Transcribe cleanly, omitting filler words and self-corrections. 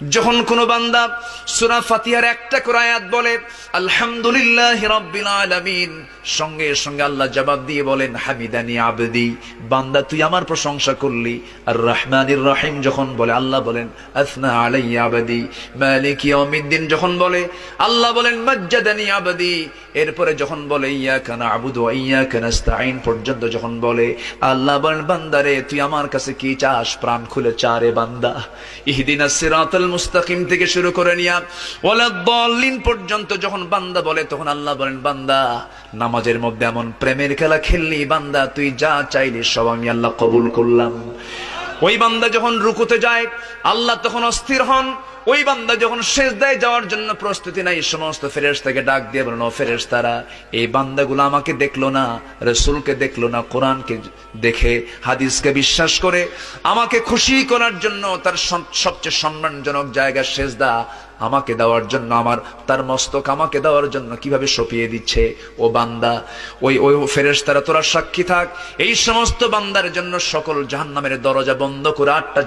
যখন কোন বান্দা সূরা ফাতিহার একটা করে আয়াত বলে আলহামদুলিল্লাহি রাব্বিল আলামিন, সঙ্গে সঙ্গে আল্লাহ জবাব দিয়ে বলেন হামিদানি আবদি, বান্দা তুই আমার প্রশংসা করলি। আর রহমানির রহিম যখন বলে আল্লাহ বলেন আসনা আলাইয়া আবদি। মালিক ইয়াউমিদ্দিন যখন বলে আল্লাহ বলেন মাজ্জাদানি আবদি। এরপরে যখন বলে ইয়াকা না'বুদু ওয়া ইয়াকা নাস্তাঈন পর্যন্ত যখন বলে আল্লাহ বলেন বান্দারে তুই আমার কাছে কি চাস, প্রাণ খুলে চারে বান্দা। ইহদিনাস সিরাতাল মুস্তাকিম থেকে শুরু করে নিয়া ওয়ালাদ-দাল্লিন পর্যন্ত যখন বান্দা বলে তখন আল্লাহ বলেন বান্দা নামাজের মধ্যে এমন প্রেমের খেলা খেললি বান্দা, তুই যা চাইলি সব আমি আল্লাহ কবুল করলাম। ওই বান্দা যখন রুকুতে যায় আল্লাহ তখন অস্থির হন। ওই বান্দা যখন সিজদায় যাওয়ার জন্য প্রস্তুতি নাই, সমস্ত ফেরেশতাকে ডাক দিয়ে বলেন ও ফেরেশতারা, এই বান্দাগুলো আমাকে দেখলো না, রাসূলকে দেখলো না, কোরআনকে দেখে হাদিসকে বিশ্বাস করে আমাকে খুশি করার জন্য তার সবচেয়ে সম্মানজনক জায়গা সিজদা আমাকে দেওয়ার জন্য, আমার তার মস্তক আমাকে দেওয়ার জন্য কিভাবে সঁপিয়ে দিচ্ছে। ও বান্দা, ওই ফেরেশতারা তোরা সাক্ষী থাক, এই সমস্ত বান্দার জন্য সকল জাহান্নামের দরজা বন্ধ করে 8টা